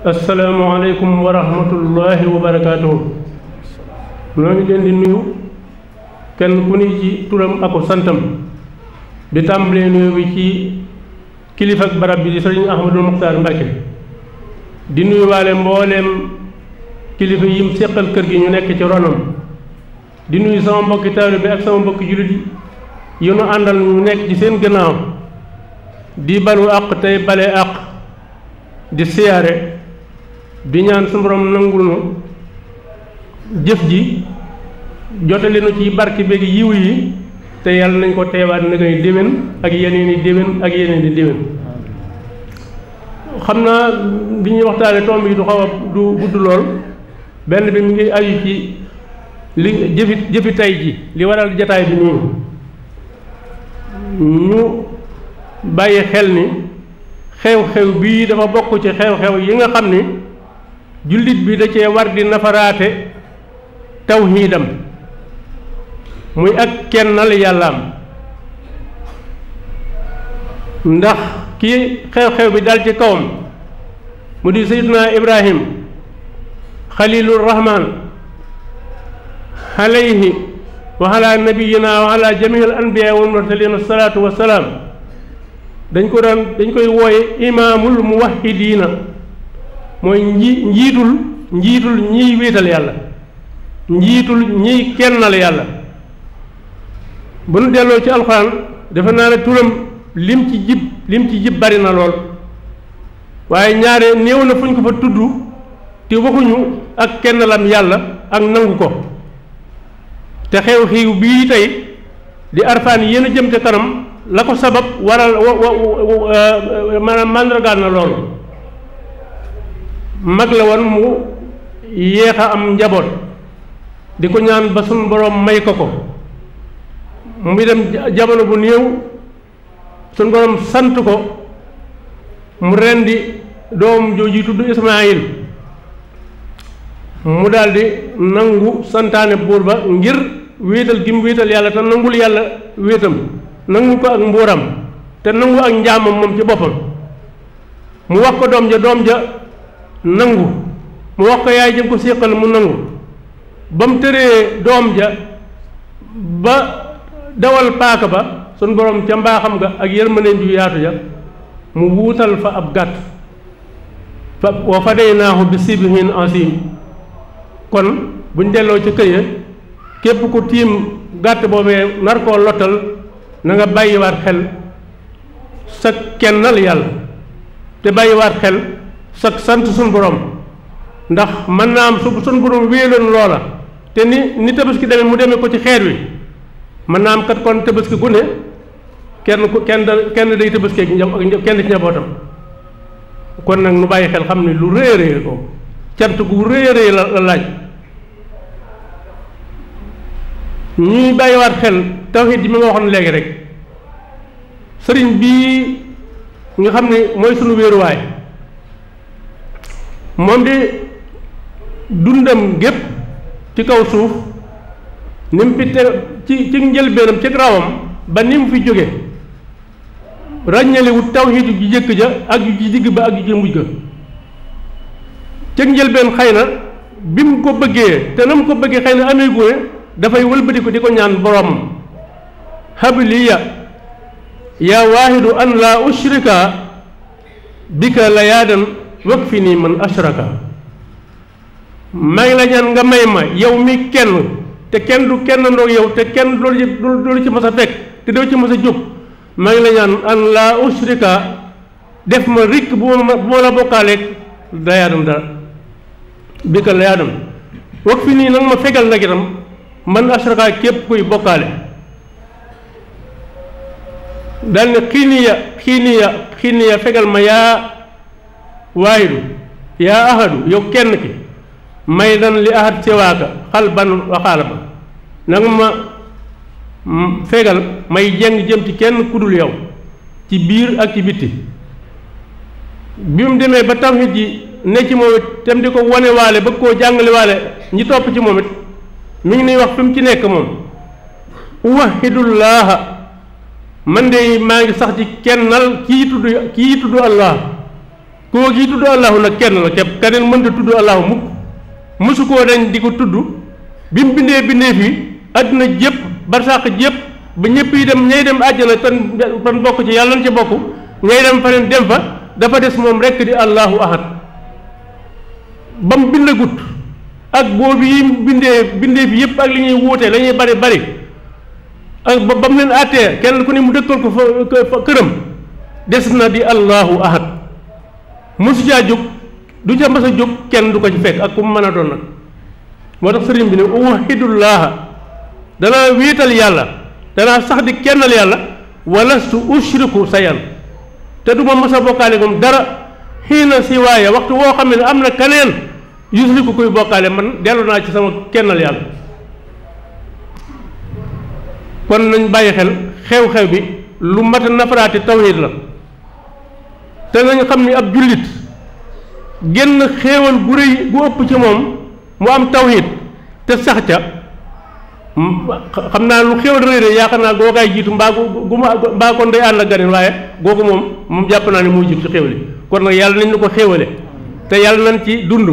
asalaamaaleykum wa rahmatullahi wa barakaatuhu. noo ngi leen di nuyu kenn ku ni ci turam ak santam di tàmbalee nuyu bi ci kilifa ak barab bi di sëriñ Ahmadul Muxtaar Mbàkke di nuyu waale mbooleem kilifa yim seqal kër gi ñu nekk ci ronam di nuyu sama mbokki taalibe bi ak sama mbokki jullit yi nu àndal ñu nekk ci seen gannaaw di balu àq tey bale àq di siyaare di ñaan su borom nangul nu jëf ji jotali nu ci barke beeg yiw yi te yàlla nañ ko teewaat na ngay déwén ak yeneen i déwén ak yeneen i déwén. xam naa bi ñuy waxtaane tomb yi du xaw a du gudd lool benn bi mi ngi aju ci li jëfi tay ji li waral jataay bi nii ñu bàyyi xel ni xew-xew bii dafa bokk ci xew-xew yi nga xam ni jullit bi da cee war di nafaraate tawhiidam muy ak kennal yàllaam ndax kii xew-xew bi dal ci kawam mu di sayyiduna Ibrahim xalilur rahman alayhi wa ala nabiyina wa ala jamiil anbiya wal mursalin salaatu wa salaam dañ koy wooye imaamul muwahhidiina mooy njiitul ñiy wéetal yàlla njiitul ñiy kennal yàlla. bu nu delloo ci alxuraan defe naa ne turam lim ci jib bari na lool waaye ñaare néew na fu ñu ko fa tudd te waxuñu ak kennalam yàlla ak nangu ko te xew-xew bii tey di arfaan yéen a jëm te kanam la ko sabab waral maanaam màndargaal na loolu mag la woon mu yéex a am njaboot di ko ñaan ba suñ boroom may ko mu dem jamono bu néew suñ boroom sant ko mu rendi doom jooju tudd Ismaayil mu daldi nangu santaane buur ba ngir wéetal gi mu wéetal yàlla te nangul yàlla wéetam nangu ko ak mbuuram te nangu ak njaamam moom ci boppam mu wax ko doom ja nangu mu wax ko yaay jëm ko séqal mu nangu ba mu tëree doom ja ba dawal paaka ba sun borom ca mbaaxam ga ak yërmandeem ju yaatu ja mu wuutal fa ab gàtt fa wa fadaynaahu bi sibhin asim kon buñ delloo ci kër ya képp ku tiim gàtt boobee nar koo lottal na nga bàyyiwaat xel sa kennal yàlla te bàyyiwaat xel sa sant suñ borom ndax mën naa am suñ borom wéeloon loola te ni tabaski demee mu demee ko ci xeet wi mën naa am kat kon tabaski gu ne kenn day tabaski ak kenn ci njabootam kon nag nu bàyyi xel xam ne lu rëy a rëy ko cant gu rëy a rëy la laaj ñuy bàyyiwaat xel tawhiid ji mi nga waxoon léegi rek sëriñ bii nga xam ne mooy sunu wéeruwaay moom di dundam gépp ci kaw suuf ni mu fi ci njëlbeenam ci rawam ba ni mu fi jóge ràññalewut tawhiid ju jëkk ja ak ju ci digg ba ak ju ci mujj ga ci njëlbeen xëy na bi mu ko bëggee te na mu ko bëggee xëy na amee gu ne dafay wëlbati ko di ko ñaan boroomam habliya yaa waahidu an laa ushrika bika la yaadan wak fi nii man ashraka maa ngi la ñaan nga may ma yow mi kenn te kenn du kenn ndoog yow te kenn loolu ci mas a fekk te doo ci mas a jóg maa ngi la ñaan an laa ushrika def ma rikk bu ma la bokkaaleeg la yaadan dara bika la yaadan wak fi nii nag ma fegal nag itam man ashraka képp kuy bokkaale dal ne xiiniya fegal ma yaa waahidu yaa ahadu yow kenn ki may dan li ahad siwaaka xalban wa xaalaba nag ma fegal may jeng jëm ci kenn kudul yow ci biir ak ci bitti bi mu demee ba tawhid ji ne ci moom it tam di ko wane waale bëgg koo jàngale waale ñi topp ci moom it mi ngi nuy wax fi mu ci nekk moom uwahidullaaha man de maa ngi sax ci kennal kii tudd Allah koo kii tudd allahu nag kenn la képp keneen mënta tudd allahu mukk mësu koo dañ di ko tudd bi mu bindee fii àdduna jépp barsàq jépp ba ñëpp yi dem ñay dem àjjana tan bokk ci yàlla na ci bokk ñay dem faneen dem fa dafa des moom rekk di allahu ahad ba mu bindagut ak boobu yi bindee fi yëpp ak li ñuy wuute la ñuy bari ak ba mu leen àttee kenn ku ne mu dëkkal ko fa këram des na di allahu ahad mosu caa jóg du ca mas a jóg kenn du ko ci fekk ak ku mu mën a doon nag moo tax sëriñ bi ne uwahidullaha danaa wéetal yàlla danaa sax di kennal yàlla walastu ushriku sayan te du ma mas a bokkaale moom dara xiina si waaye waxtu woo xam ne am na keneen yusriku kuy bokkaale man dellu naa ci sama kennal yàlla kon nañ bàyyi xel xew-xew bi lu mat a nafaraati tawhid la te nañ xam ni ab jullit génn xéewal gu rëy gu ëpp ci moom mu am tawhid te sax ca xam naa lu xéewal rëy rëy yaakaar naa googaay jiitu mbaa kon day ànd ak ganeen waaye googu moom jàpp naa ne muy jiitu ci xéewal yi kon nag yàlla nañ ñu ko xéewale te yàlla nañ ci dund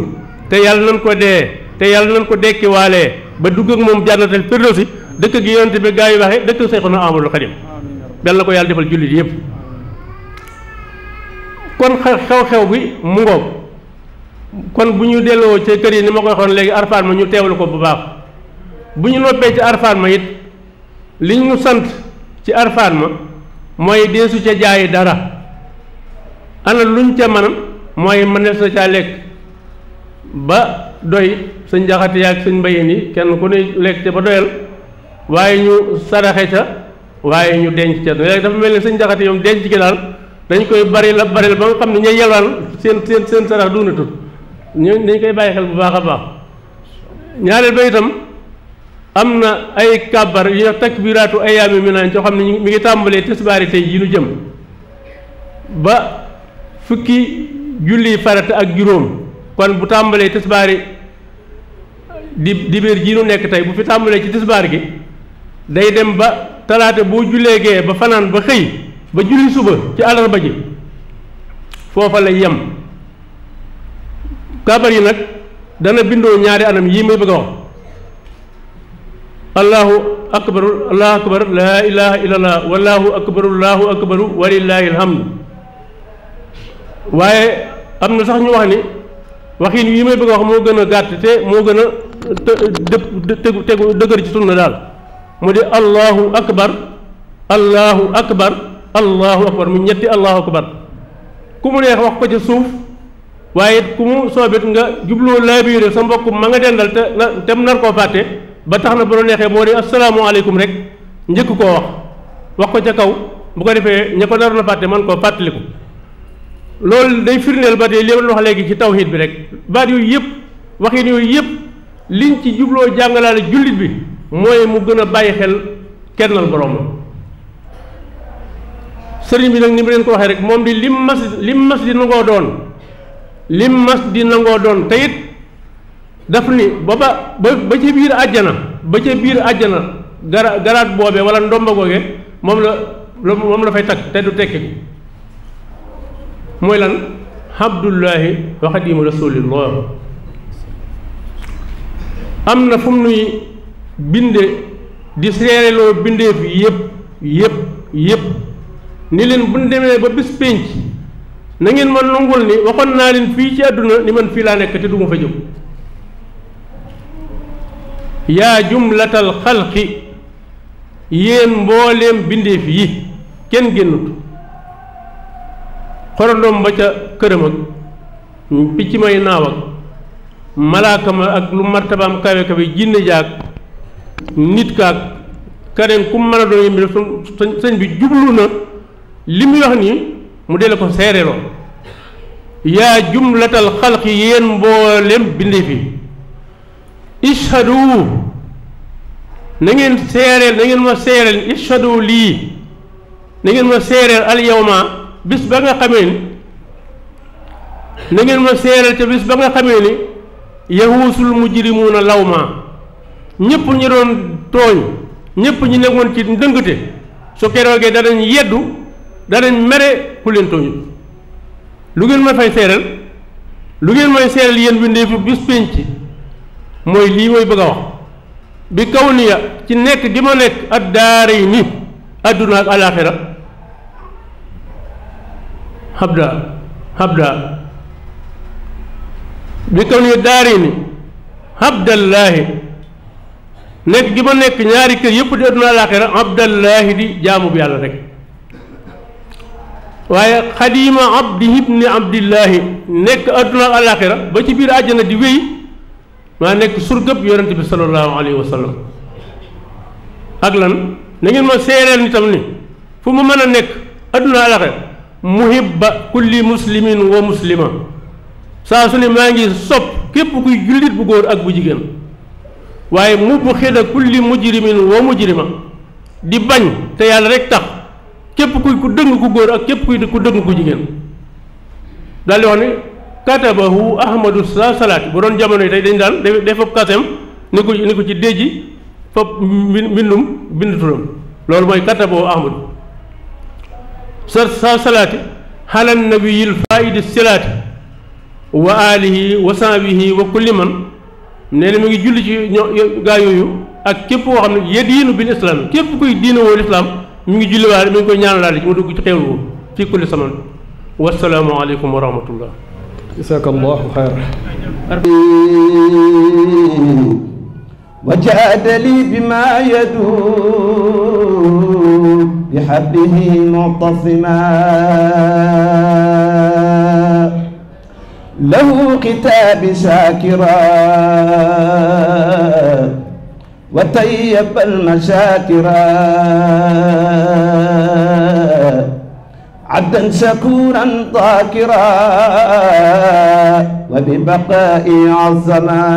te yàlla nañ ko dee te yàlla nañ ko dekki waalee ba dugg ak moom jannatul firdawsi dëkk gi yonent bi gaa yi waxee dëkk Seexuna Ahmadul Xadim yàlla na ko yàlla defal jullit yépp kon xew-xew bi mu ngoog kon bu ñu delloo ci kër yi ni ma ko waxoon léegi arfaan ma ñu teewlu ko bu baax bu ñu noppee ci arfaan ma it li ñu sant ci arfaan ma mooy deesu ca jaayi dara ana luñ ca manam mooy mënees na caa lekk ba doy sëñ Jaxate yaag sëñ Mbayeen yi kenn ku ne lekk ca ba doyal waaye ñu saraxe ca waaye ñu denc ca léegi dafa mel ni sëñ Jaxate yoom denc gi daal dañ koy bari la ba nga xam ne ñooy yelwaan seen sarax duuna tut ñu dañ koy bàyyi xel bu baax a baax ñaareel ba itam am na ay kàbbar yu ñuy takbiraatu ayaami mi naan coo xam ne mi ngi tàmbalee tisbaari tey ji nu jëm ba fukki julli farata ak juróom kon bu tàmbalee tisbaari dibéer ji nu nekk tey bu fi tàmbalee ci tisbaar gi day dem ba talaata boo jullee gee ba fanaan ba xëy ba julli suba ci àllarba ji foofa lay yem kàbbar yi nag dana bindoo ñaari anam yii may bëgg a wax allahu akbar laa ilaha illallah wallahu akbaru walillahi alhamdu waaye am na sax ñu wax ni waxin yi may bëgg a wax moo gën a gàtt te moo gën a tegu dëgër ci sunna daal mu di allahu akbar mu ñetti allahu akbar ku mu neex wax ko ca suuf waaye ku mu soobit nga jubloo laabiire sa mbokk ma nga dendal te mu nar koo fàtte ba tax na bu la neexee boo di asalaamaaleykum rek njëkk koo wax ko ca kaw bu ko defee ña ko naroon a fàtte man koo fàttaliku loolu day firndeel ba tey li ma wax léegi ci tawhid bi rek baat yooyu yëpp waxin yooyu yëpp liñ ci jubloo jàngalaale jullit bi mooy mu gën a bàyyi xel kennal borom sëriñ bi nag ni mu leen ko waxee rek moom di lim mas di nangoo doon te it daf ni ba ca biir àjjana garaat boobee wala ndomba googee moom la fay takk te du tekki ko mooy lan abdullahi wa xadimu rasulillah am na fu mu nuy binde di seereloo bindeef yépp ni leen bu ñu demee ba bis pénc na ngeen ma nangul ni waxoon naa leen fii ci àdduna ni man fii laa nekk te duma fa jóg yaa jumlatal xalqi yéen mbooleem bindeef yi kenn génnut xorondoom ba ca këram ak picc may naaw ak malaaka ma ak lu martabaam kawe kawe jinne jaag nit kaag keneen ku mën a doon yëmbi sëñ bi jublu na li muy wax nii mu dele ko seereloo yaa jumlatal xalqi yéen mboolem bindeef yi ishadu na ngeen seereel na ngeen ma seereel ishadu lii na ngeen ma seereel al yawma bis ba nga xamee ni na ngeen ma seereel te bis ba nga xamee ni yahuusul mujrimuuna lawma ñëpp ñi doon tooñ ñëpp ñi nekkoon ci ndëngate su keroogee danañ yeddu danañ mere ku leen tooñu lu ngeen ma fay seeral lu ngeen may seeral yéen bindee fi bis pénc mooy lii mooy bëgg a wax bi kaw niya ci nekk gi ma nekk ad daaray ni adduna ak alaxira habda bi kaw niya daaray ni habdallaahi nekk gi ma nekk ñaari kër yëpp di adduna alaxira abdallaahi di jaamu bi yàlla rek waaye xadima abdi ibni abdillahi nekk adduna ak alaxira ba ci biir àjjana di wéy maa nekk surgëb yonente bi sallallahu alayhi wa sallam ak lan na ngeen ma seereel ni tam ni fu mu mën a nekk adduna alaxira muhibba kulli muslimin wa muslima saa su ne maa ngi sopp képp kuy jullit bu góor ak bu jigéen waaye mubxida kulli mujrimin wa mujrima di bañ te yàlla rek tax képp kuy ku dëng ku góor ak képp kuy ku dëng ku jigéen daal di wax ni katabahu ahmadu sa salaati bu doon jamono yi tey dañ daan def fab kasem ni ko ci déjji fab mbindum bind turam loolu mooy katabahu ahmadu sa salaati xalan nabiyil faidi silaati wa alihi wa sahbihi wa kulli man nee na mi ngi julli ci gaa yooyu ak képp koo xam ne yediinu bil islam képp kuy diina woo lislaam mi ngi julliwaale mi ngi koy ñaanalaale ci mu dugg ci xewlu woo fii kulli saman wasalaamu aleykum wa rahmatullah jazakallahu xayr وجاد لي بما يدور بحبه معتصما له كتاب شاكرا وطيب المشاكرا عبدا شكورا ذاكرا وببقاء عظما